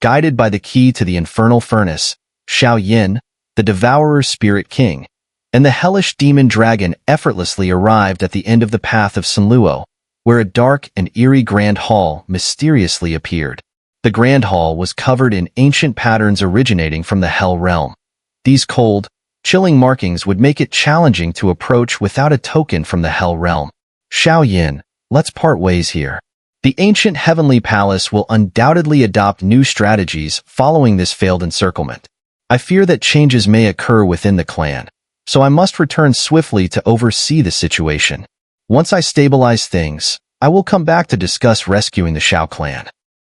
guided by the key to the infernal furnace, Xiao, the Devourer Spirit King, and the hellish demon dragon effortlessly arrived at the end of the path of Xun'er, where a dark and eerie grand hall mysteriously appeared. The grand hall was covered in ancient patterns originating from the Hell realm. These cold, chilling markings would make it challenging to approach without a token from the Hell realm. Xiao, let's part ways here. The ancient heavenly palace will undoubtedly adopt new strategies following this failed encirclement. I fear that changes may occur within the clan, so I must return swiftly to oversee the situation. Once I stabilize things, I will come back to discuss rescuing the Xiao clan.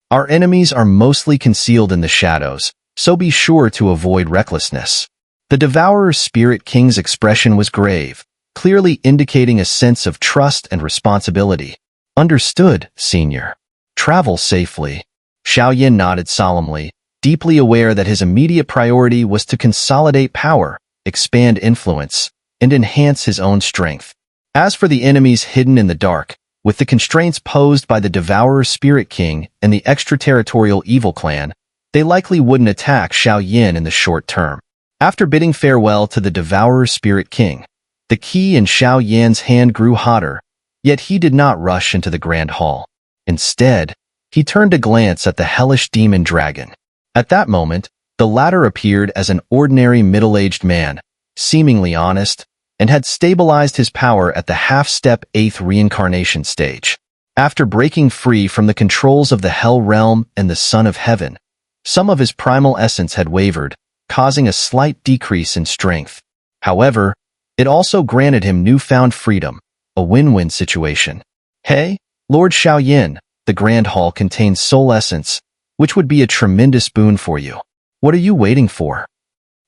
Our enemies are mostly concealed in the shadows, so be sure to avoid recklessness. The Devourer Spirit King's expression was grave, clearly indicating a sense of trust and responsibility. Understood, Senior. Travel safely. Xiao nodded solemnly, deeply aware that his immediate priority was to consolidate power, expand influence, and enhance his own strength. As for the enemies hidden in the dark, with the constraints posed by the Devourer Spirit King and the extraterritorial evil clan, they likely wouldn't attack Xiao in the short term. After bidding farewell to the Devourer Spirit King, the key in Xiao hand grew hotter, yet he did not rush into the grand hall. Instead, he turned to glance at the hellish demon dragon. At that moment, the latter appeared as an ordinary middle-aged man, seemingly honest, and had stabilized his power at the half-step 8th reincarnation stage. After breaking free from the controls of the Hell realm and the Son of Heaven, some of his primal essence had wavered, causing a slight decrease in strength. However, it also granted him newfound freedom, a win-win situation. Hey, Lord Xiao, the Grand Hall contains soul essence, which would be a tremendous boon for you. What are you waiting for?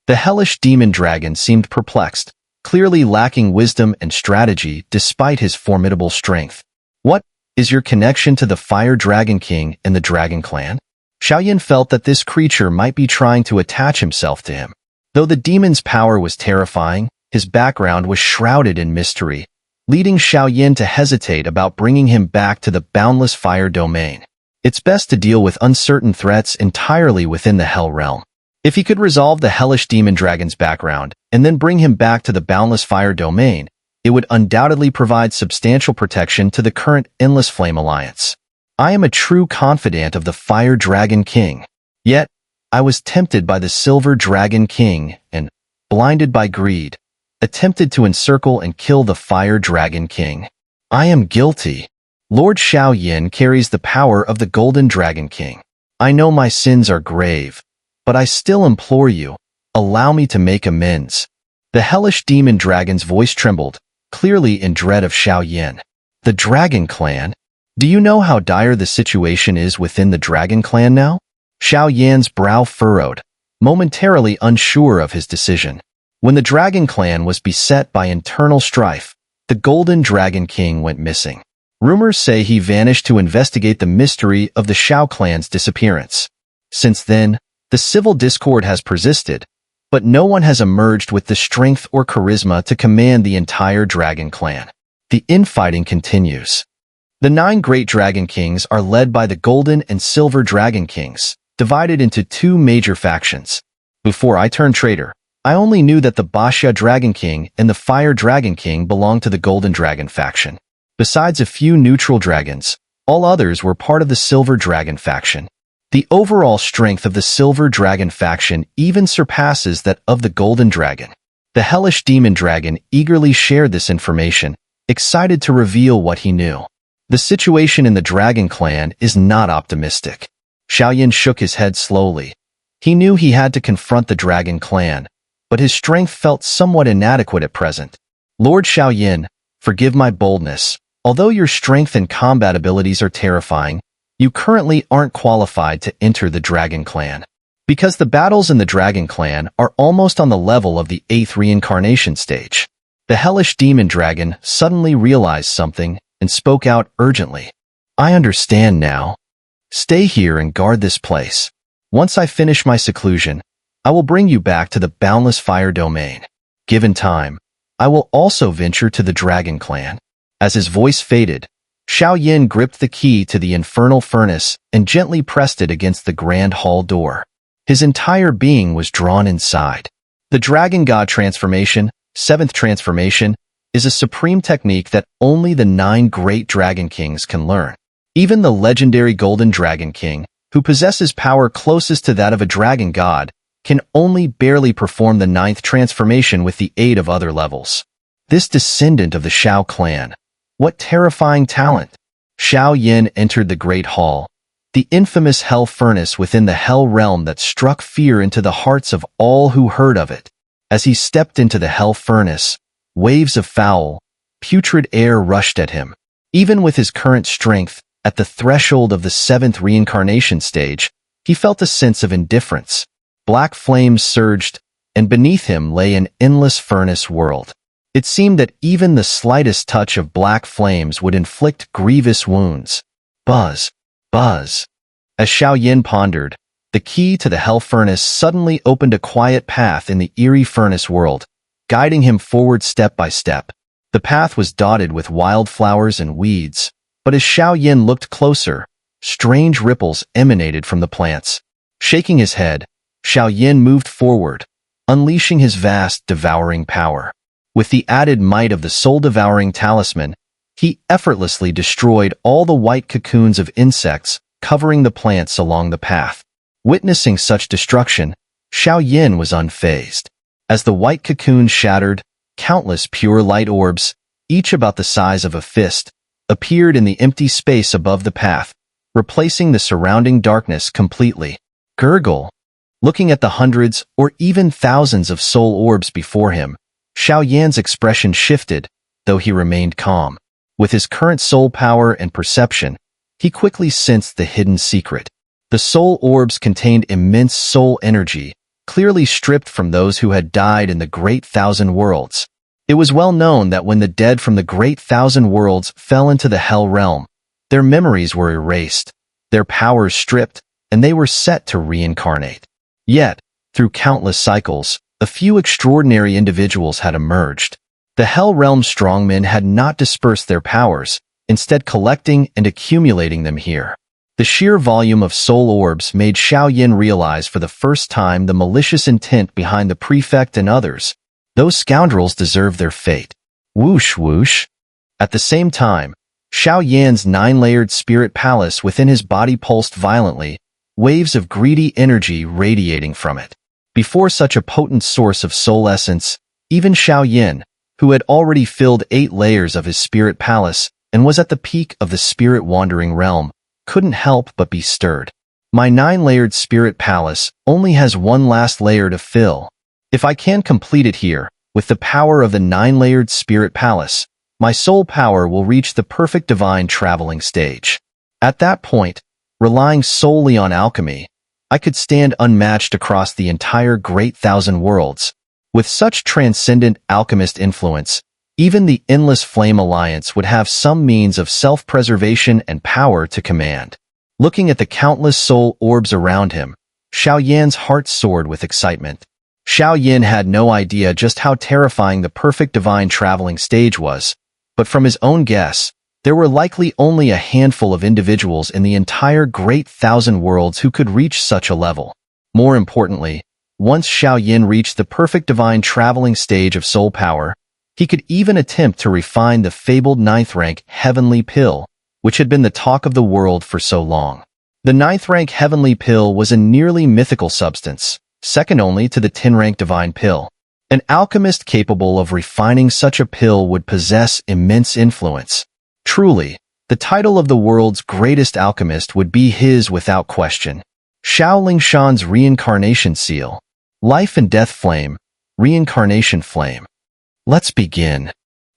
The hellish demon dragon seemed perplexed, clearly lacking wisdom and strategy despite his formidable strength. What is your connection to the Fire Dragon King and the Dragon Clan? Xiao felt that this creature might be trying to attach himself to him. Though the demon's power was terrifying, his background was shrouded in mystery, leading Xiao to hesitate about bringing him back to the boundless fire domain. It's best to deal with uncertain threats entirely within the Hell realm. If he could resolve the hellish demon dragon's background and then bring him back to the boundless fire domain, it would undoubtedly provide substantial protection to the current Endless Flame Alliance. I am a true confidant of the Fire Dragon King. Yet, I was tempted by the Silver Dragon King and, blinded by greed, attempted to encircle and kill the Fire Dragon King. I am guilty. Lord Xiao carries the power of the Golden Dragon King. I know my sins are grave, but I still implore you, allow me to make amends. The hellish demon dragon's voice trembled, clearly in dread of Xiao. The Dragon Clan? Do you know how dire the situation is within the Dragon Clan now? Xiao brow furrowed, momentarily unsure of his decision. When the Dragon Clan was beset by internal strife, the Golden Dragon King went missing. Rumors say he vanished to investigate the mystery of the Xiao clan's disappearance. Since then, the civil discord has persisted, but no one has emerged with the strength or charisma to command the entire Dragon Clan. The infighting continues. The 9 great Dragon Kings are led by the Golden and Silver Dragon Kings, divided into 2 major factions. Before I turned traitor, I only knew that the Baxia Dragon King and the Fire Dragon King belonged to the Golden Dragon faction. Besides a few neutral dragons, all others were part of the Silver Dragon faction. The overall strength of the Silver Dragon faction even surpasses that of the Golden Dragon. The hellish demon dragon eagerly shared this information, excited to reveal what he knew. The situation in the Dragon Clan is not optimistic. Xiao shook his head slowly. He knew he had to confront the Dragon Clan, but his strength felt somewhat inadequate at present. Lord Xiao, forgive my boldness. Although your strength and combat abilities are terrifying, you currently aren't qualified to enter the Dragon Clan. Because the battles in the Dragon Clan are almost on the level of the 8th reincarnation stage. The hellish demon dragon suddenly realized something and spoke out urgently. I understand now. Stay here and guard this place. Once I finish my seclusion, I will bring you back to the boundless fire domain. Given time, I will also venture to the Dragon Clan. As his voice faded, Xiao Yin gripped the key to the infernal furnace and gently pressed it against the grand hall door. His entire being was drawn inside. The Dragon God transformation, seventh transformation, is a supreme technique that only the 9 great Dragon Kings can learn. Even the legendary Golden Dragon King, who possesses power closest to that of a Dragon God, can only barely perform the 9th transformation with the aid of other levels. This descendant of the Xiao clan. What terrifying talent! Xiao Yin entered the Great Hall, the infamous hell furnace within the hell realm that struck fear into the hearts of all who heard of it. As he stepped into the hell furnace, waves of foul, putrid air rushed at him. Even with his current strength, at the threshold of the 7th reincarnation stage, he felt a sense of indifference. Black flames surged, and beneath him lay an endless furnace world. It seemed that even the slightest touch of black flames would inflict grievous wounds. Buzz, buzz. As Xiao Yin pondered, the key to the hell furnace suddenly opened a quiet path in the eerie furnace world, guiding him forward step by step. The path was dotted with wildflowers and weeds, but as Xiao Yin looked closer, strange ripples emanated from the plants. Shaking his head, Xiao Yin moved forward, unleashing his vast, devouring power. With the added might of the soul-devouring talisman, he effortlessly destroyed all the white cocoons of insects covering the plants along the path. Witnessing such destruction, Xiao Yin was unfazed. As the white cocoons shattered, countless pure light orbs, each about the size of a fist, appeared in the empty space above the path, replacing the surrounding darkness completely. Gurgle. Looking at the hundreds or even thousands of soul orbs before him, Xiao Yan's expression shifted, though he remained calm. With his current soul power and perception, he quickly sensed the hidden secret. The soul orbs contained immense soul energy, clearly stripped from those who had died in the Great Thousand Worlds. It was well known that when the dead from the Great Thousand Worlds fell into the Hell Realm, their memories were erased, their powers stripped, and they were set to reincarnate. Yet, through countless cycles, a few extraordinary individuals had emerged. The Hell Realm strongmen had not dispersed their powers, instead collecting and accumulating them here. The sheer volume of soul orbs made Xiao Yin realize for the first time the malicious intent behind the prefect and others. Those scoundrels deserve their fate. Whoosh whoosh. At the same time, Xiao Yan's 9-layered spirit palace within his body pulsed violently, waves of greedy energy radiating from it. Before such a potent source of soul essence, even Xiao Yin, who had already filled 8 layers of his spirit palace and was at the peak of the spirit wandering realm, couldn't help but be stirred. My 9-layered spirit palace only has one last layer to fill. If I can complete it here, with the power of the 9-layered spirit palace, my soul power will reach the perfect divine traveling stage. At that point, relying solely on alchemy, I could stand unmatched across the entire Great Thousand Worlds. With such transcendent alchemist influence, even the Endless Flame Alliance would have some means of self-preservation and power to command. Looking at the countless soul orbs around him, Xiao Yan's heart soared with excitement. Xiao Yin had no idea just how terrifying the perfect divine traveling stage was, but from his own guess, there were likely only a handful of individuals in the entire Great Thousand Worlds who could reach such a level. More importantly, once Xiao Yin reached the perfect divine traveling stage of soul power, he could even attempt to refine the fabled 9th rank Heavenly Pill, which had been the talk of the world for so long. The 9th rank Heavenly Pill was a nearly mythical substance, second only to the 10th rank Divine Pill. An alchemist capable of refining such a pill would possess immense influence. Truly, the title of the world's greatest alchemist would be his without question. Xiao Lingshan's Reincarnation Seal. Life and Death Flame. Reincarnation Flame. Let's begin.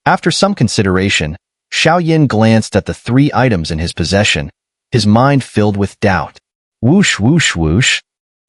After some consideration, Xiao Yin glanced at the 3 items in his possession, his mind filled with doubt. Whoosh whoosh whoosh.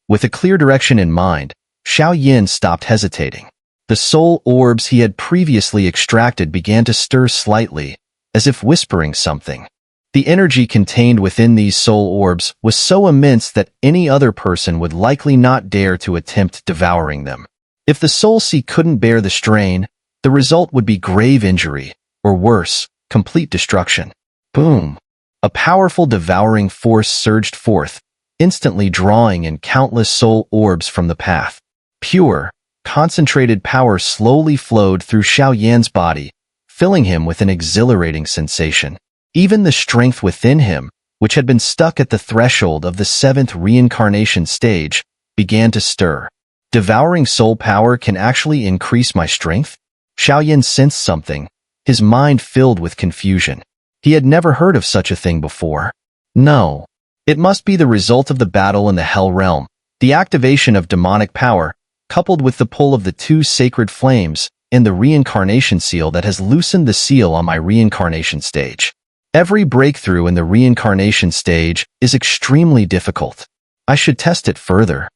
With a clear direction in mind, Xiao Yin stopped hesitating. The soul orbs he had previously extracted began to stir slightly, as if whispering something. The energy contained within these soul orbs was so immense that any other person would likely not dare to attempt devouring them. If the soul sea couldn't bear the strain, the result would be grave injury, or worse, complete destruction. Boom! A powerful devouring force surged forth, instantly drawing in countless soul orbs from the path. Pure, concentrated power slowly flowed through Xiao Yan's body, filling him with an exhilarating sensation. Even the strength within him, which had been stuck at the threshold of the 7th reincarnation stage, began to stir. Devouring soul power can actually increase my strength? Xiao Yan sensed something, his mind filled with confusion. He had never heard of such a thing before. No. It must be the result of the battle in the Hell Realm, the activation of demonic power, coupled with the pull of the 2 sacred flames and the reincarnation seal that has loosened the seal on my reincarnation stage. Every breakthrough in the reincarnation stage is extremely difficult. I should test it further.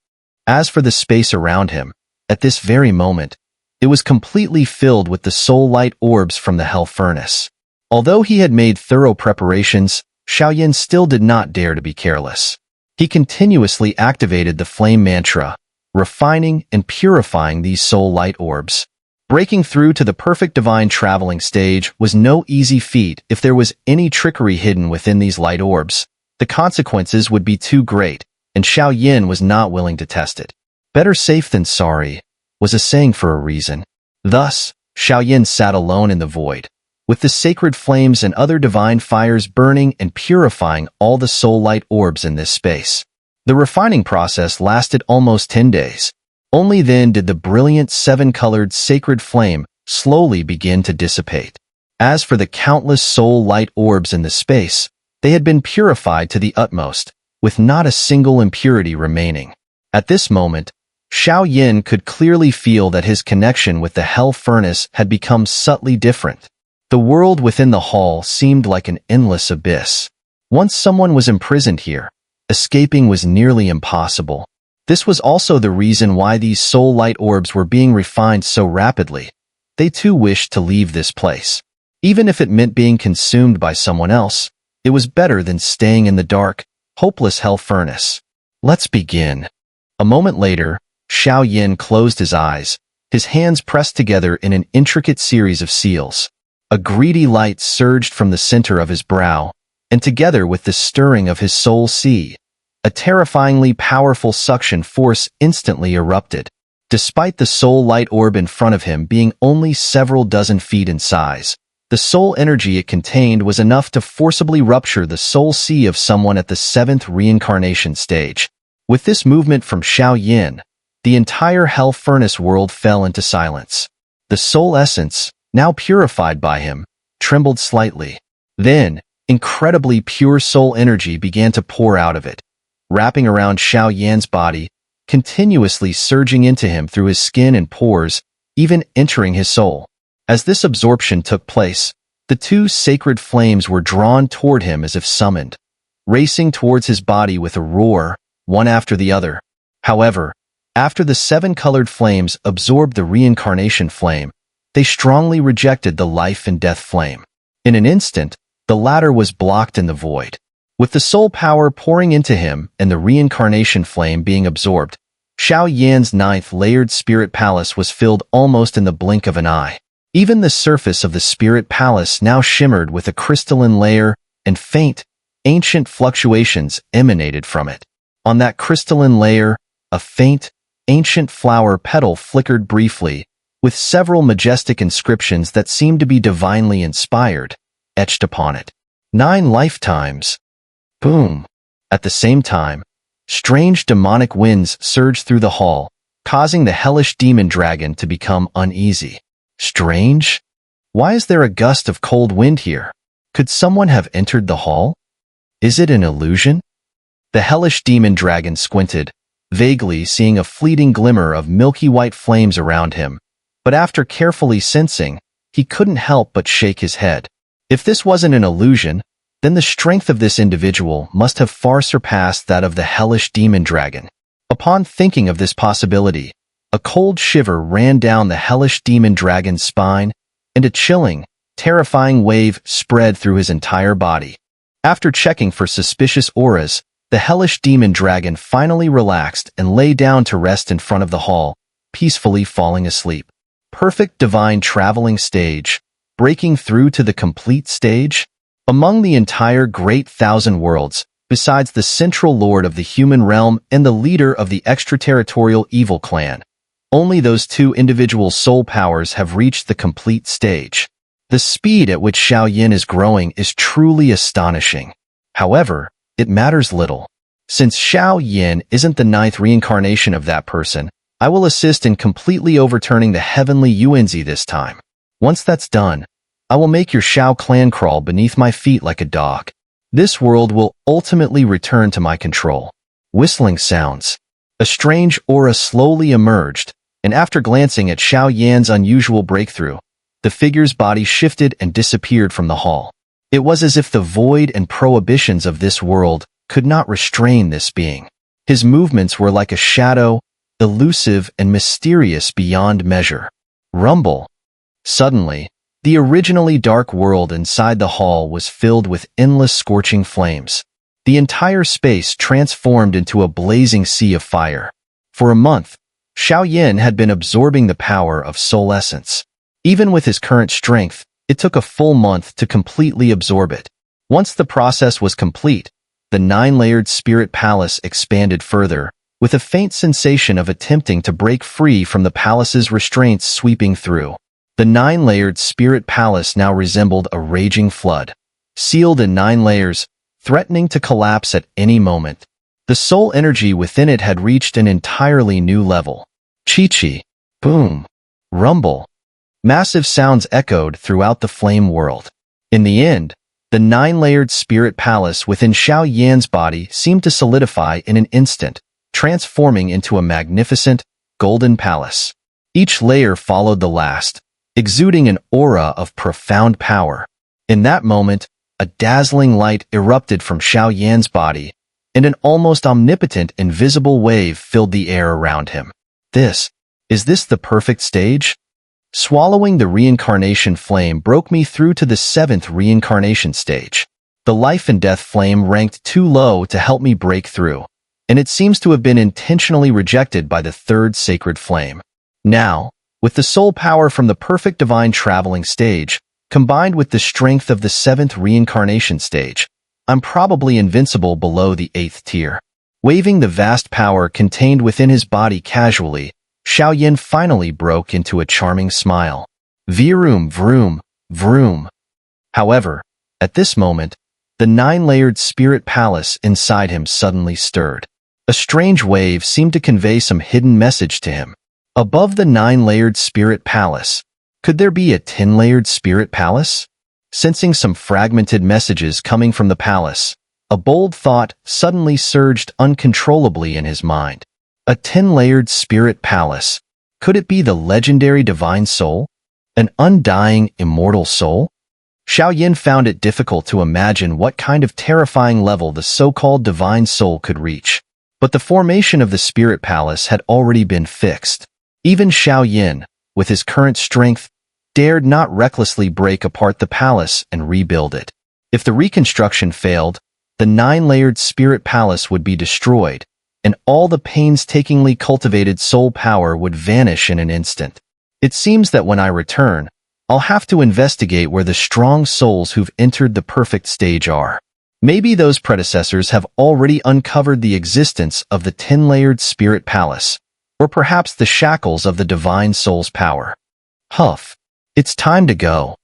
As for the space around him, at this very moment, it was completely filled with the soul light orbs from the hell furnace. Although he had made thorough preparations, Xiao Yan still did not dare to be careless. He continuously activated the flame mantra, refining and purifying these soul light orbs. Breaking through to the perfect divine traveling stage was no easy feat. If there was any trickery hidden within these light orbs, the consequences would be too great, and Xiao Yan was not willing to test it. Better safe than sorry was a saying for a reason. Thus, Xiao Yan sat alone in the void, with the sacred flames and other divine fires burning and purifying all the soul light orbs in this space. The refining process lasted almost 10 days. Only then did the brilliant 7-colored sacred flame slowly begin to dissipate. As for the countless soul light orbs in the space, they had been purified to the utmost, with not a single impurity remaining. At this moment, Xiao Yan could clearly feel that his connection with the hell furnace had become subtly different. The world within the hall seemed like an endless abyss. Once someone was imprisoned here, escaping was nearly impossible. This was also the reason why these soul light orbs were being refined so rapidly. They too wished to leave this place. Even if it meant being consumed by someone else, it was better than staying in the dark, hopeless hell furnace. Let's begin. A moment later, Xiao Yan closed his eyes, his hands pressed together in an intricate series of seals. A greedy light surged from the center of his brow, and together with the stirring of his soul sea, a terrifyingly powerful suction force instantly erupted. Despite the soul light orb in front of him being only several dozen feet in size, the soul energy it contained was enough to forcibly rupture the soul sea of someone at the 7th reincarnation stage. With this movement from Xiao Yan, the entire hell furnace world fell into silence. The soul essence, now purified by him, trembled slightly. Then, incredibly pure soul energy began to pour out of it, wrapping around Xiao Yan's body, continuously surging into him through his skin and pores, even entering his soul. As this absorption took place, the 2 sacred flames were drawn toward him as if summoned, racing towards his body with a roar, one after the other. However, after the 7-colored flames absorbed the reincarnation flame, they strongly rejected the life and death flame. In an instant, the latter was blocked in the void. With the soul power pouring into him and the reincarnation flame being absorbed, Xiao Yan's 9th layered spirit palace was filled almost in the blink of an eye. Even the surface of the spirit palace now shimmered with a crystalline layer, and faint, ancient fluctuations emanated from it. On that crystalline layer, a faint, ancient flower petal flickered briefly, with several majestic inscriptions that seemed to be divinely inspired, etched upon it. 9 lifetimes. Boom. At the same time, strange demonic winds surged through the hall, causing the hellish demon dragon to become uneasy. Strange? Why is there a gust of cold wind here? Could someone have entered the hall? Is it an illusion? The hellish demon dragon squinted, vaguely seeing a fleeting glimmer of milky white flames around him, but after carefully sensing, he couldn't help but shake his head. If this wasn't an illusion, then the strength of this individual must have far surpassed that of the hellish demon dragon. Upon thinking of this possibility, a cold shiver ran down the hellish demon dragon's spine, and a chilling, terrifying wave spread through his entire body. After checking for suspicious auras, the hellish demon dragon finally relaxed and lay down to rest in front of the hall, peacefully falling asleep. Perfect divine traveling stage, breaking through to the complete stage? Among the entire Great Thousand Worlds, besides the central lord of the human realm and the leader of the extraterritorial evil clan, only those two individual soul powers have reached the complete stage. The speed at which Xiao Yin is growing is truly astonishing. However, it matters little. Since Xiao Yin isn't the ninth reincarnation of that person, I will assist in completely overturning the heavenly Yuanzi this time. Once that's done, I will make your Xiao clan crawl beneath my feet like a dog. This world will ultimately return to my control. Whistling sounds. A strange aura slowly emerged, and after glancing at Xiao Yan's unusual breakthrough, the figure's body shifted and disappeared from the hall. It was as if the void and prohibitions of this world could not restrain this being. His movements were like a shadow, elusive and mysterious beyond measure. Rumble. Suddenly, the originally dark world inside the hall was filled with endless scorching flames. The entire space transformed into a blazing sea of fire. For a month, Xiao Yin had been absorbing the power of soul essence. Even with his current strength, it took a full month to completely absorb it. Once the process was complete, the nine-layered spirit palace expanded further, with a faint sensation of attempting to break free from the palace's restraints sweeping through. The nine-layered spirit palace now resembled a raging flood, sealed in 9 layers, threatening to collapse at any moment. The soul energy within it had reached an entirely new level. Chi-chi, boom, rumble. Massive sounds echoed throughout the flame world. In the end, the 9-layered spirit palace within Xiao Yan's body seemed to solidify in an instant, transforming into a magnificent, golden palace. Each layer followed the last, exuding an aura of profound power. In that moment, a dazzling light erupted from Xiao Yan's body, and an almost omnipotent invisible wave filled the air around him. Is this the perfect stage? Swallowing the reincarnation flame broke me through to the 7th reincarnation stage. The life and death flame ranked too low to help me break through, and it seems to have been intentionally rejected by the 3rd sacred flame. Now, with the soul power from the perfect divine traveling stage, combined with the strength of the 7th reincarnation stage, I'm probably invincible below the 8th tier. Waving the vast power contained within his body casually, Xiao Yin finally broke into a charming smile. Vroom, vroom, vroom. However, at this moment, the 9-layered spirit palace inside him suddenly stirred. A strange wave seemed to convey some hidden message to him. Above the 9-layered spirit palace, could there be a 10-layered spirit palace? Sensing some fragmented messages coming from the palace, a bold thought suddenly surged uncontrollably in his mind. A 10-layered spirit palace. Could it be the legendary divine soul? An undying, immortal soul? Xiao Yin found it difficult to imagine what kind of terrifying level the so-called divine soul could reach. But the formation of the spirit palace had already been fixed. Even Xiao Yin, with his current strength, dared not recklessly break apart the palace and rebuild it. If the reconstruction failed, the 9-layered spirit palace would be destroyed, and all the painstakingly cultivated soul power would vanish in an instant. It seems that when I return, I'll have to investigate where the strong souls who've entered the perfect stage are. Maybe those predecessors have already uncovered the existence of the 10-layered spirit palace, or perhaps the shackles of the divine soul's power. Huff. It's time to go.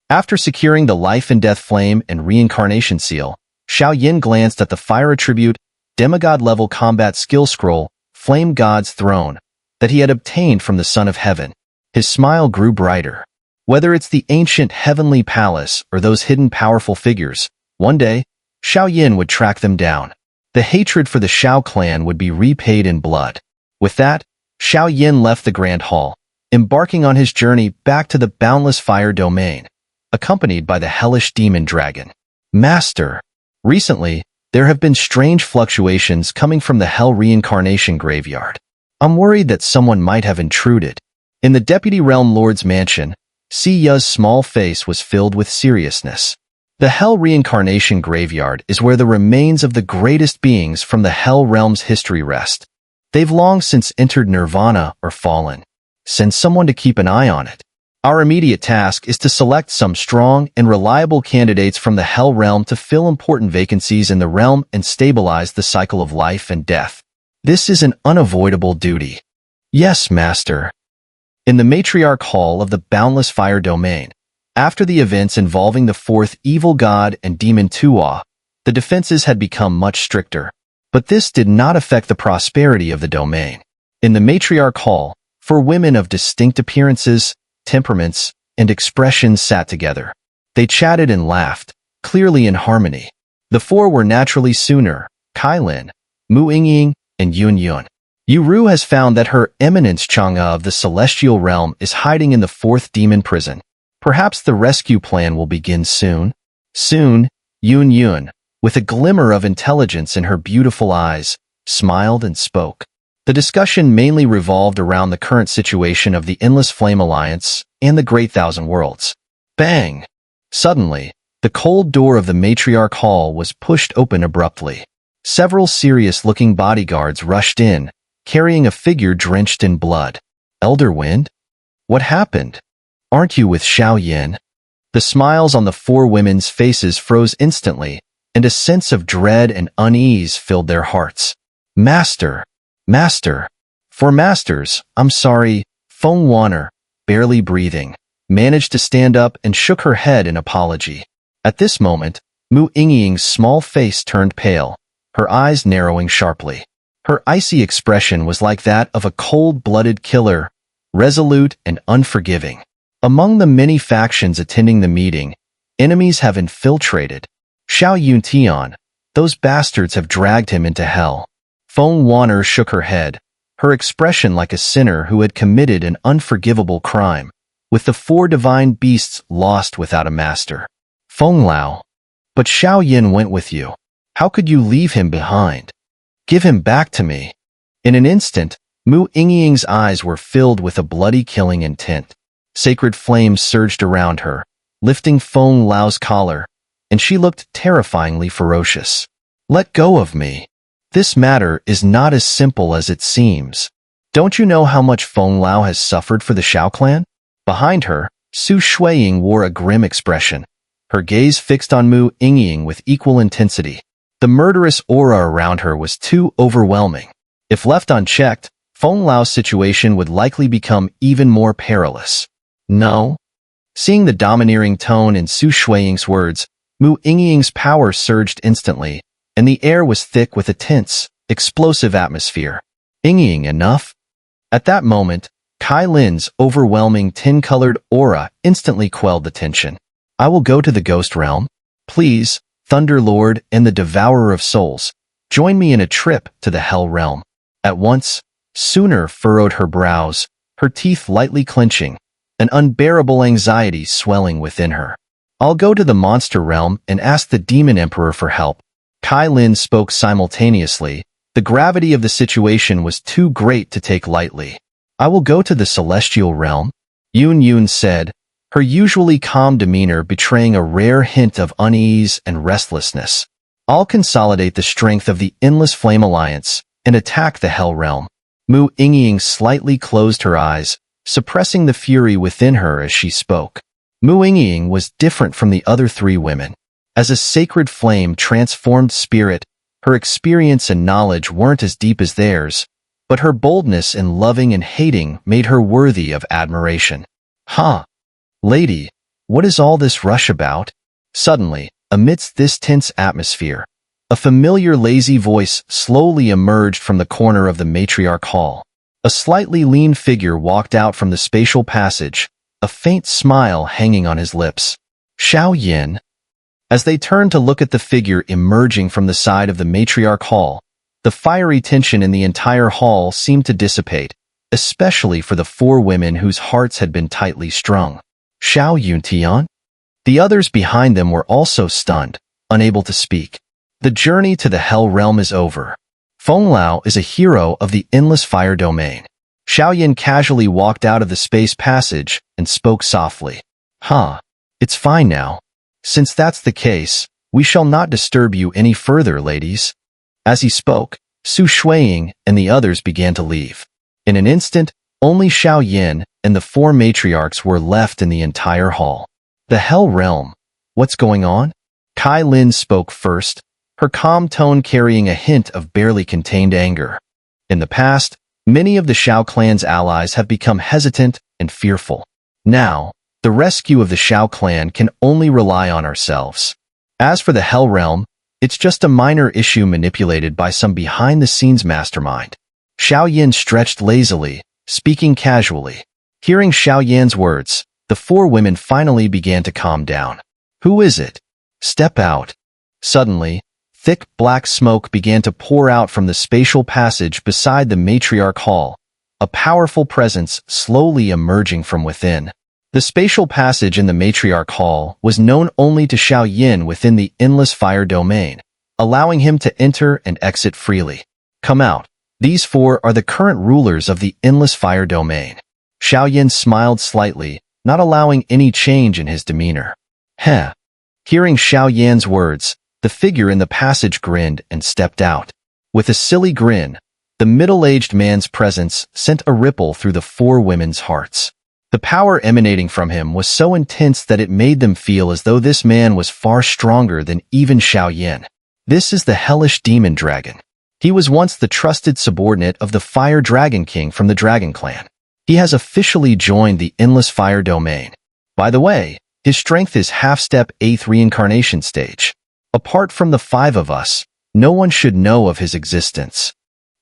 After securing the life and death flame and reincarnation seal, Xiao Yin glanced at the fire attribute, demigod-level combat skill scroll, Flame God's Throne, that he had obtained from the Son of Heaven. His smile grew brighter. Whether it's the ancient heavenly palace or those hidden powerful figures, one day, Xiao Yin would track them down. The hatred for the Xiao clan would be repaid in blood. With that, Xiao Yin left the Grand Hall, embarking on his journey back to the boundless fire domain, accompanied by the Hellish demon dragon. Master, recently, there have been strange fluctuations coming from the Hell reincarnation graveyard. I'm worried that someone might have intruded. In the Deputy Realm Lord's mansion, Xiao's small face was filled with seriousness. The Hell reincarnation graveyard is where the remains of the greatest beings from the Hell realm's history rest. They've long since entered nirvana or fallen. Send someone to keep an eye on it. Our immediate task is to select some strong and reliable candidates from the Hell Realm to fill important vacancies in the realm and stabilize the cycle of life and death. This is an unavoidable duty. Yes, Master. In the Matriarch Hall of the Boundless Fire Domain, after the events involving the fourth evil god and demon Tuwa, the defenses had become much stricter. But this did not affect the prosperity of the domain. In the Matriarch Hall, four women of distinct appearances, temperaments, and expressions sat together. They chatted and laughed, clearly in harmony. The four were naturally Xun'er, Kailin, Mu Yingying, and Yun. Yuru has found that Her Eminence Chang'e of the Celestial Realm is hiding in the fourth demon prison. Perhaps the rescue plan will begin soon. Soon, Yun, with a glimmer of intelligence in her beautiful eyes, smiled and spoke. The discussion mainly revolved around the current situation of the Endless Flame Alliance and the Great Thousand Worlds. Bang! Suddenly, the cold door of the Matriarch Hall was pushed open abruptly. Several serious-looking bodyguards rushed in, carrying a figure drenched in blood. Elder Wind? What happened? Aren't you with Xiao? The smiles on the four women's faces froze instantly, and a sense of dread and unease filled their hearts. Master! For Masters, I'm sorry, Feng Wan'er, barely breathing, managed to stand up and shook her head in apology. At this moment, Mu Yingying's small face turned pale, her eyes narrowing sharply. Her icy expression was like that of a cold-blooded killer, resolute and unforgiving. Among the many factions attending the meeting, enemies have infiltrated. Xiao Yuntian, those bastards have dragged him into hell. Feng Wan'er shook her head, her expression like a sinner who had committed an unforgivable crime, with the four divine beasts lost without a master. Feng Lao. But Xiao Yin went with you. How could you leave him behind? Give him back to me. In an instant, Mu Yingying's eyes were filled with a bloody killing intent. Sacred flames surged around her, lifting Feng Lao's collar, and she looked terrifyingly ferocious. Let go of me. This matter is not as simple as it seems. Don't you know how much Feng Lao has suffered for the Xiao clan? Behind her, Su Shuiying wore a grim expression, her gaze fixed on Mu Yingying with equal intensity. The murderous aura around her was too overwhelming. If left unchecked, Feng Lao's situation would likely become even more perilous. No? Seeing the domineering tone in Su Shuiying's words, Mu Yingying's power surged instantly, and the air was thick with a tense, explosive atmosphere. Yingying, enough? At that moment, Kailin's overwhelming tin-colored aura instantly quelled the tension. I will go to the Ghost Realm. Please, Thunder Lord and the Devourer of Souls, join me in a trip to the Hell Realm. At once, Xun'er furrowed her brows, her teeth lightly clenching, an unbearable anxiety swelling within her. I'll go to the Monster Realm and ask the Demon Emperor for help. Kailin spoke simultaneously. The gravity of the situation was too great to take lightly. I will go to the Celestial Realm, Yun said, her usually calm demeanor betraying a rare hint of unease and restlessness. I'll consolidate the strength of the Endless Flame Alliance and attack the Hell Realm. Mu Yingying slightly closed her eyes, suppressing the fury within her as she spoke. Mu Yingying was different from the other three women. As a sacred flame transformed spirit, her experience and knowledge weren't as deep as theirs, but her boldness in loving and hating made her worthy of admiration. Huh? Lady, what is all this rush about? Suddenly, amidst this tense atmosphere, a familiar lazy voice slowly emerged from the corner of the Matriarch Hall. A slightly lean figure walked out from the spatial passage, a faint smile hanging on his lips. Xiao Yin. As they turned to look at the figure emerging from the side of the Matriarch Hall, the fiery tension in the entire hall seemed to dissipate, especially for the four women whose hearts had been tightly strung. Xiao Yuntian? The others behind them were also stunned, unable to speak. The journey to the Hell Realm is over. Feng Lao is a hero of the Endless Fire Domain. Xiao Yin casually walked out of the space passage and spoke softly. It's fine now. Since that's the case, we shall not disturb you any further, ladies. As he spoke, Su Shuiying and the others began to leave. In an instant, only Xiao Yin, and the 4 matriarchs were left in the entire hall. The Hell Realm. What's going on? Kai Lin spoke first, her calm tone carrying a hint of barely contained anger. In the past, many of the Xiao clan's allies have become hesitant and fearful. Now, the rescue of the Xiao clan can only rely on ourselves. As for the Hell Realm, it's just a minor issue manipulated by some behind-the-scenes mastermind. Xiao Yin stretched lazily, speaking casually. Hearing Xiao Yan's words, the 4 women finally began to calm down. Who is it? Step out. Suddenly, thick black smoke began to pour out from the spatial passage beside the matriarch hall, a powerful presence slowly emerging from within. The spatial passage in the matriarch hall was known only to Xiao Yin within the endless fire domain, allowing him to enter and exit freely. Come out. These 4 are the current rulers of the endless fire domain. Xiao Yin smiled slightly, not allowing any change in his demeanor. Heh. Hearing Xiao Yan's words, the figure in the passage grinned and stepped out. With a silly grin, the middle-aged man's presence sent a ripple through the 4 women's hearts. The power emanating from him was so intense that it made them feel as though this man was far stronger than even Xiao Yin. This is the Hellish demon dragon. He was once the trusted subordinate of the Fire Dragon King from the Dragon Clan. He has officially joined the Endless Fire Domain. By the way, his strength is half-step 8th reincarnation stage. Apart from the 5 of us, no one should know of his existence.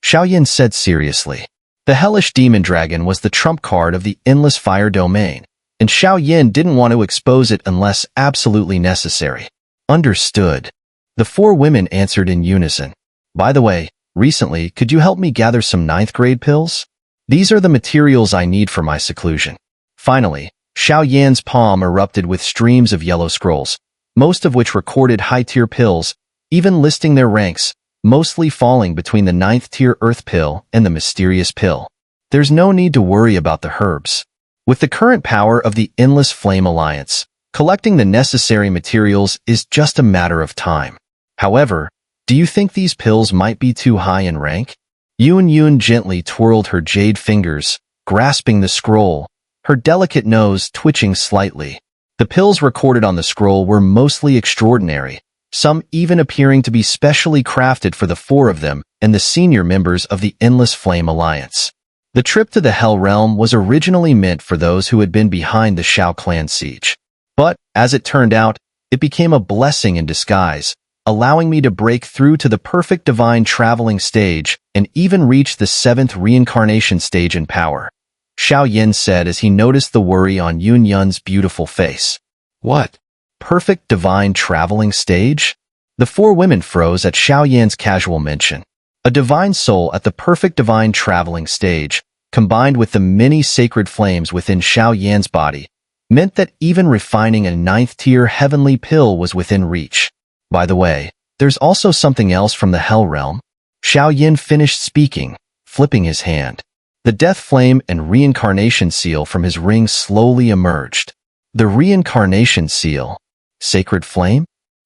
Xiao Yin said seriously. The Hellish Demon Dragon was the trump card of the Endless Fire Domain, and Xiao Yin didn't want to expose it unless absolutely necessary. Understood. The 4 women answered in unison. By the way, recently, could you help me gather some 9th grade pills? These are the materials I need for my seclusion. Finally, Xiao Yan's palm erupted with streams of yellow scrolls, most of which recorded high-tier pills, even listing their ranks, mostly falling between the 9th-tier Earth pill and the mysterious pill. There's no need to worry about the herbs. With the current power of the Endless Flame Alliance, collecting the necessary materials is just a matter of time. However, do you think these pills might be too high in rank? Yun gently twirled her jade fingers, grasping the scroll, her delicate nose twitching slightly. The pills recorded on the scroll were mostly extraordinary, some even appearing to be specially crafted for the 4 of them and the senior members of the Endless Flame Alliance. The trip to the Hell Realm was originally meant for those who had been behind the Xiao clan siege. But, as it turned out, it became a blessing in disguise, allowing me to break through to the perfect divine traveling stage and even reach the 7th reincarnation stage in power. Xiao Yin said as he noticed the worry on Yun's beautiful face. What? Perfect divine traveling stage? The 4 women froze at Xiao Yan's casual mention. A divine soul at the perfect divine traveling stage, combined with the many sacred flames within Xiao Yan's body, meant that even refining a 9th-tier heavenly pill was within reach. By the way, there's also something else from the Hell Realm. Xiao Yin finished speaking, flipping his hand. The death flame and reincarnation seal from his ring slowly emerged. The reincarnation seal. Sacred flame?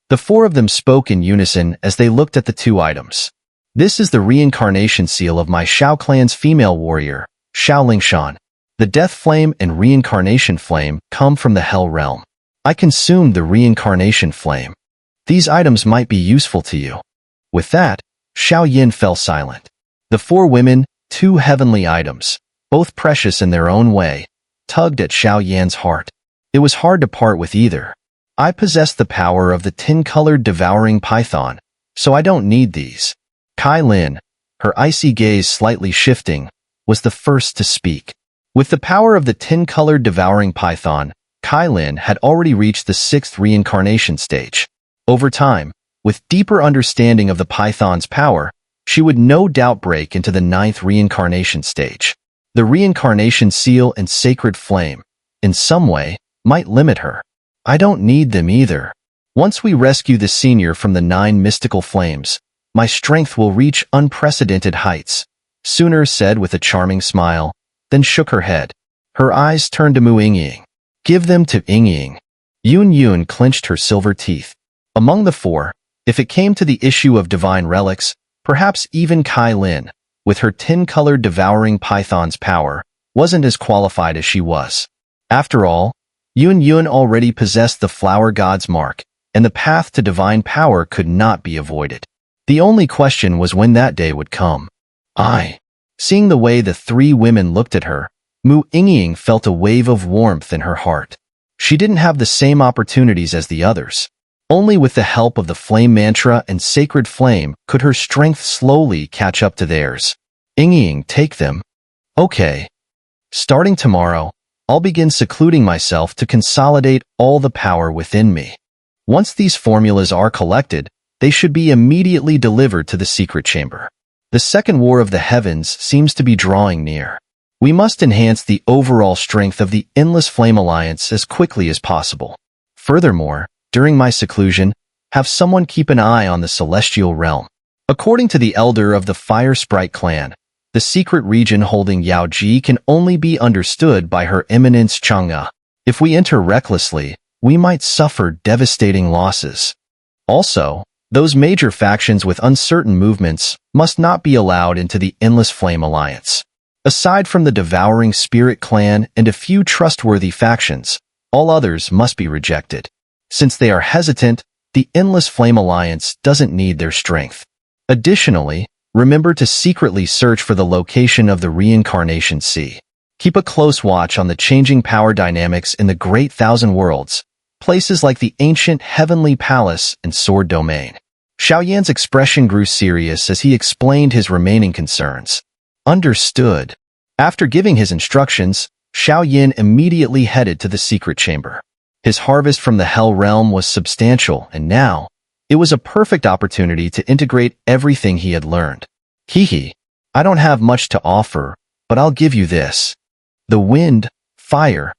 The 4 of them spoke in unison as they looked at the 2 items. This is the reincarnation seal of my Xiao clan's female warrior, Xiao Lingshan. The death flame and reincarnation flame come from the Hell Realm. I consumed the reincarnation flame. These items might be useful to you. With that, Xiao Yin fell silent. The 4 women, 2 heavenly items, both precious in their own way, tugged at Xiao Yan's heart. It was hard to part with either. I possess the power of the 10-colored devouring python, so I don't need these. Kai Lin, her icy gaze slightly shifting, was the first to speak. With the power of the 10-colored devouring python, Kai Lin had already reached the 6th reincarnation stage. Over time, with deeper understanding of the python's power, she would no doubt break into the 9th reincarnation stage. The reincarnation seal and sacred flame, in some way, might limit her. I don't need them either. Once we rescue the senior from the 9 mystical flames, my strength will reach unprecedented heights, Xun'er said with a charming smile, then shook her head. Her eyes turned to Mu Yingying. Give them to Yingying. Yun clenched her silver teeth. Among the 4, if it came to the issue of divine relics, perhaps even Kai Lin, with her 10-colored devouring python's power, wasn't as qualified as she was. After all, Yun already possessed the flower god's mark, and the path to divine power could not be avoided. The only question was when that day would come. Seeing the way the three women looked at her, Mu Yingying felt a wave of warmth in her heart. She didn't have the same opportunities as the others. Only with the help of the flame mantra and sacred flame could her strength slowly catch up to theirs. Yingying, take them. Okay. Starting tomorrow, I'll begin secluding myself to consolidate all the power within me. Once these formulas are collected, they should be immediately delivered to the secret chamber. The second war of the heavens seems to be drawing near. We must enhance the overall strength of the Endless Flame Alliance as quickly as possible. Furthermore, during my seclusion, have someone keep an eye on the celestial realm. According to the elder of the Fire Sprite clan, the secret region holding Yaoji can only be understood by Her Eminence Xun'er. If we enter recklessly, we might suffer devastating losses. Also, those major factions with uncertain movements must not be allowed into the Endless Flame Alliance. Aside from the Devouring Spirit clan and a few trustworthy factions, all others must be rejected. Since they are hesitant, the Endless Flame Alliance doesn't need their strength. Additionally, remember to secretly search for the location of the Reincarnation Sea. Keep a close watch on the changing power dynamics in the Great Thousand Worlds, places like the ancient Heavenly Palace and Sword Domain. Xiao Yan's expression grew serious as he explained his remaining concerns. Understood. After giving his instructions, Xiao Yan immediately headed to the secret chamber. His harvest from the Hell Realm was substantial, and now, it was a perfect opportunity to integrate everything he had learned. I don't have much to offer, but I'll give you this. The wind, fire,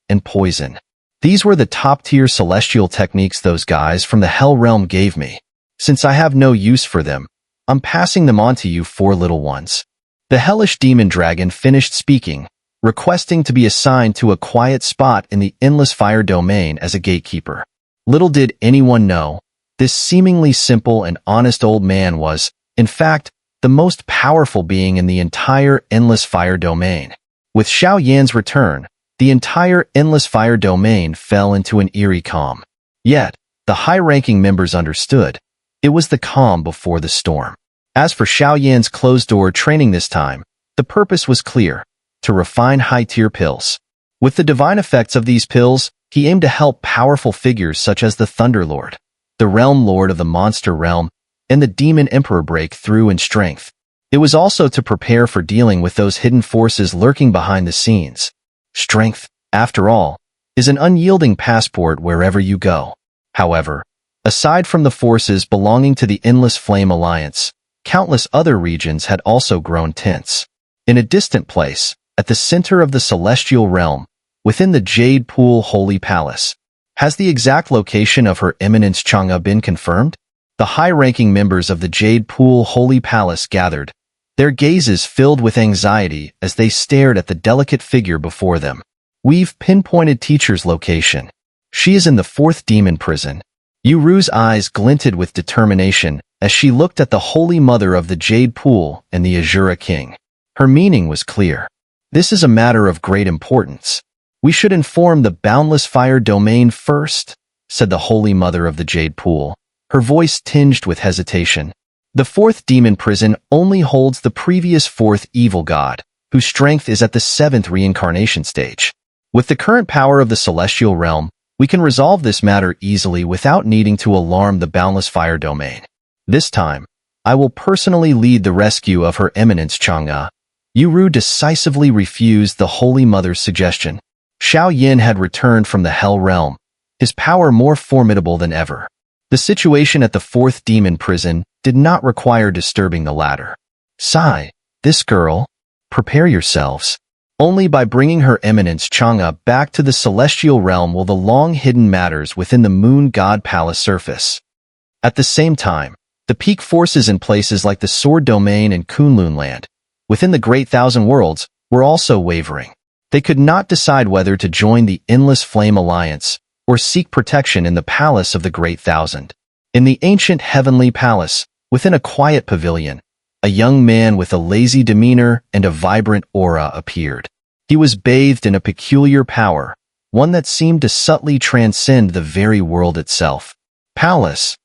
and poison. These were the top-tier celestial techniques those guys from the Hell Realm gave me. Since I have no use for them, I'm passing them on to you four little ones. The Hellish demon dragon finished speaking, requesting to be assigned to a quiet spot in the Endless Fire Domain as a gatekeeper. Little did anyone know, this seemingly simple and honest old man was, in fact, the most powerful being in the entire Endless Fire Domain. With Xiao Yan's return, the entire Endless Fire Domain fell into an eerie calm. Yet, the high-ranking members understood. It was the calm before the storm. As for Xiao Yan's closed-door training this time, the purpose was clear, to refine high-tier pills. With the divine effects of these pills, he aimed to help powerful figures such as the Thunderlord, the Realm Lord of the Monster Realm, and the Demon Emperor break through in strength. It was also to prepare for dealing with those hidden forces lurking behind the scenes. Strength, after all, is an unyielding passport wherever you go. However, aside from the forces belonging to the Endless Flame Alliance, countless other regions had also grown tense. In a distant place, at the center of the Celestial Realm, within the Jade Pool Holy Palace, has the exact location of Her Eminence Xun'er been confirmed? The high-ranking members of the Jade Pool Holy Palace gathered, their gazes filled with anxiety as they stared at the delicate figure before them. We've pinpointed Teacher's location. She is in the 4th demon prison. Yuru's eyes glinted with determination as she looked at the Holy Mother of the Jade Pool and the Azura King. Her meaning was clear. This is a matter of great importance. We should inform the Boundless Fire Domain first, said the Holy Mother of the Jade Pool, her voice tinged with hesitation. The 4th demon prison only holds the previous 4th evil god, whose strength is at the 7th reincarnation stage. With the current power of the Celestial Realm, we can resolve this matter easily without needing to alarm the Boundless Fire Domain. This time, I will personally lead the rescue of Her Eminence Xun'er. Yuru decisively refused the Holy Mother's suggestion. Xiao Yan had returned from the Hell Realm, his power more formidable than ever. The situation at the 4th demon prison did not require disturbing the latter. This girl, prepare yourselves. Only by bringing Her Eminence Xun'er back to the Celestial Realm will the long-hidden matters within the Moon God Palace surface. At the same time, the peak forces in places like the Sword Domain and Kunlun Land, within the Great Thousand Worlds, were also wavering. They could not decide whether to join the Endless Flame Alliance or seek protection in the Palace of the Great Thousand. In the ancient Heavenly Palace, within a quiet pavilion, a young man with a lazy demeanor and a vibrant aura appeared. He was bathed in a peculiar power, one that seemed to subtly transcend the very world itself. Palace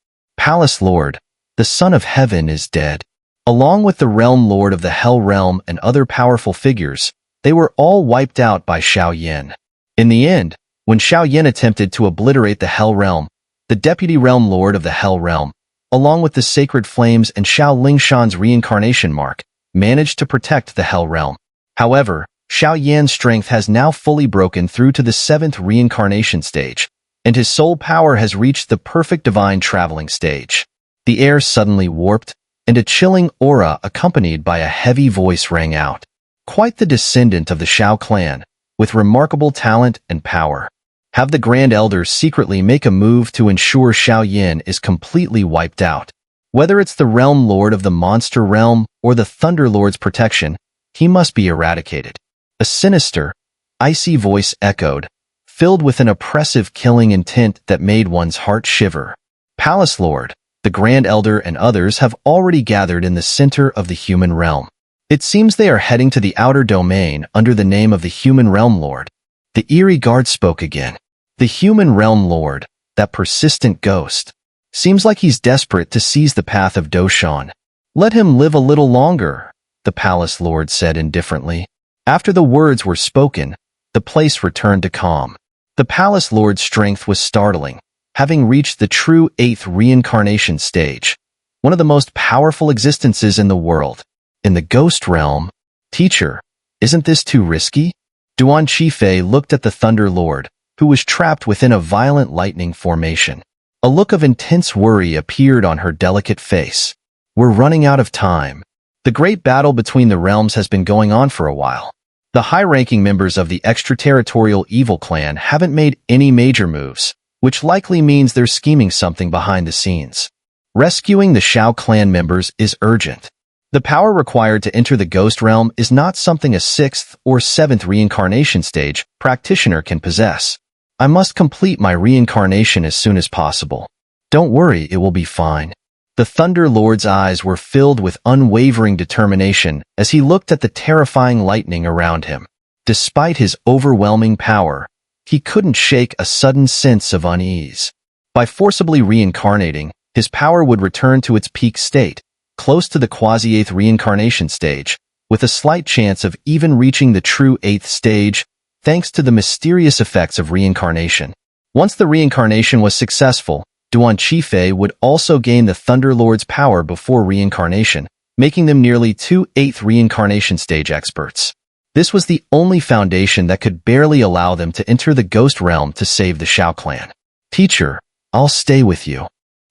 Lord, the Son of Heaven is dead. Along with the Realm Lord of the Hell Realm and other powerful figures, they were all wiped out by Xiao. In the end, when Xiao attempted to obliterate the Hell Realm, the Deputy Realm Lord of the Hell Realm, along with the Sacred Flames and Xiao Lingshan's reincarnation mark, managed to protect the Hell Realm. However, Xiao strength has now fully broken through to the 7th reincarnation stage, and his soul power has reached the perfect divine traveling stage. The air suddenly warped, and a chilling aura accompanied by a heavy voice rang out. Quite the descendant of the Xiao clan, with remarkable talent and power. Have the Grand Elders secretly make a move to ensure Xiao is completely wiped out. Whether it's the Realm Lord of the Monster Realm or the Thunder Lord's protection, he must be eradicated. A sinister, icy voice echoed, filled with an oppressive killing intent that made one's heart shiver. Palace Lord, the Grand Elder and others have already gathered in the center of the human realm. It seems they are heading to the outer domain under the name of the Human Realm Lord. The eerie guard spoke again. The Human Realm Lord, that persistent ghost. Seems like he's desperate to seize the path of Doshan. Let him live a little longer, the Palace Lord said indifferently. After the words were spoken, the place returned to calm. The Palace Lord's strength was startling, having reached the true 8th reincarnation stage, one of the most powerful existences in the world. In the Ghost Realm, teacher, isn't this too risky? Duan Qifei looked at the Thunder Lord, who was trapped within a violent lightning formation. A look of intense worry appeared on her delicate face. We're running out of time. The great battle between the realms has been going on for a while. The high-ranking members of the extraterritorial evil clan haven't made any major moves, which likely means they're scheming something behind the scenes. Rescuing the Xiao clan members is urgent. The power required to enter the Ghost Realm is not something a 6th or 7th reincarnation stage practitioner can possess. I must complete my reincarnation as soon as possible. Don't worry, it will be fine. The Thunder Lord's eyes were filled with unwavering determination as he looked at the terrifying lightning around him. Despite his overwhelming power, he couldn't shake a sudden sense of unease. By forcibly reincarnating, his power would return to its peak state, close to the quasi-8th reincarnation stage, with a slight chance of even reaching the true 8th stage, thanks to the mysterious effects of reincarnation. Once the reincarnation was successful, Duan Qifei would also gain the Thunder Lord's power before reincarnation, making them nearly 2 8th reincarnation stage experts. This was the only foundation that could barely allow them to enter the Ghost Realm to save the Xiao clan. Teacher, I'll stay with you.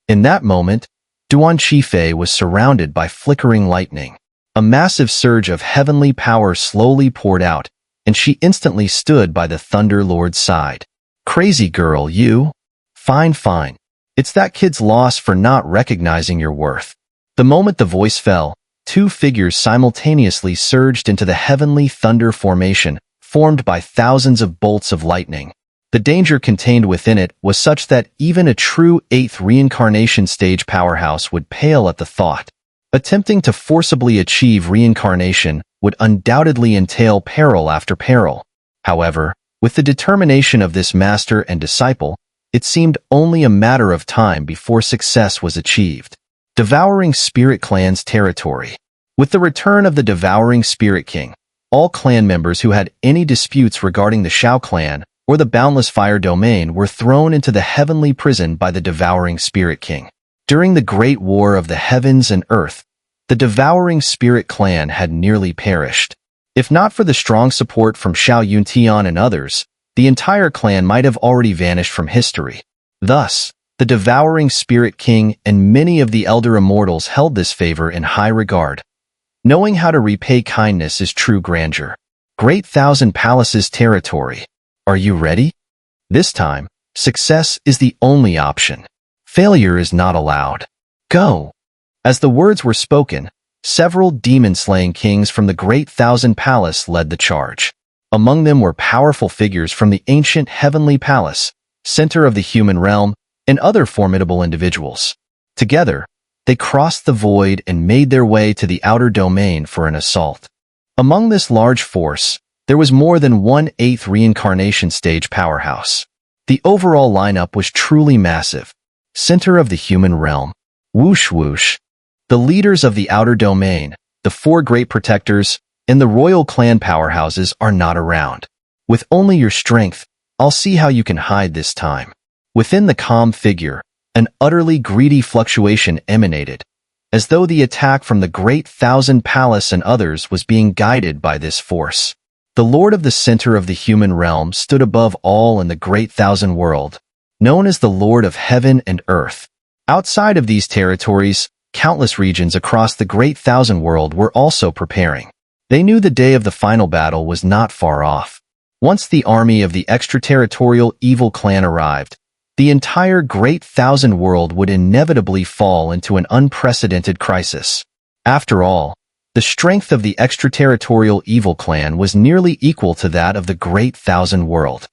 In that moment, Duan Qifei was surrounded by flickering lightning. A massive surge of heavenly power slowly poured out, and she instantly stood by the Thunder Lord's side. Crazy girl, you? Fine. It's that kid's loss for not recognizing your worth. The moment the voice fell, 2 figures simultaneously surged into the heavenly thunder formation, formed by thousands of bolts of lightning. The danger contained within it was such that even a true 8th reincarnation stage powerhouse would pale at the thought. Attempting to forcibly achieve reincarnation would undoubtedly entail peril after peril. However, with the determination of this master and disciple, it seemed only a matter of time before success was achieved. Devouring Spirit Clan's territory. With the return of the Devouring Spirit King, all clan members who had any disputes regarding the Xiao clan or the Boundless Fire Domain were thrown into the heavenly prison by the Devouring Spirit King. During the Great War of the Heavens and Earth, the Devouring Spirit Clan had nearly perished. If not for the strong support from Xiao Yuntian and others, the entire clan might have already vanished from history. Thus, the Devouring Spirit King and many of the Elder Immortals held this favor in high regard. Knowing how to repay kindness is true grandeur. Great Thousand Palaces territory. Are you ready? This time, success is the only option. Failure is not allowed. Go! As the words were spoken, several demon-slaying kings from the Great Thousand Palace led the charge. Among them were powerful figures from the ancient Heavenly Palace, center of the human realm, and other formidable individuals. Together, they crossed the void and made their way to the outer domain for an assault. Among this large force, there was more than 1/8 reincarnation stage powerhouse. The overall lineup was truly massive. Center of the human realm. Whoosh whoosh. The leaders of the outer domain, the 4 great protectors, and the royal clan powerhouses are not around. With only your strength, I'll see how you can hide this time. Within the calm figure, an utterly greedy fluctuation emanated, as though the attack from the Great Thousand Palace and others was being guided by this force. The Lord of the center of the human realm stood above all in the Great Thousand World, known as the Lord of Heaven and Earth. Outside of these territories, countless regions across the Great Thousand World were also preparing. They knew the day of the final battle was not far off. Once the army of the extraterritorial evil clan arrived, the entire Great Thousand World would inevitably fall into an unprecedented crisis. After all, the strength of the extraterritorial evil clan was nearly equal to that of the Great Thousand World.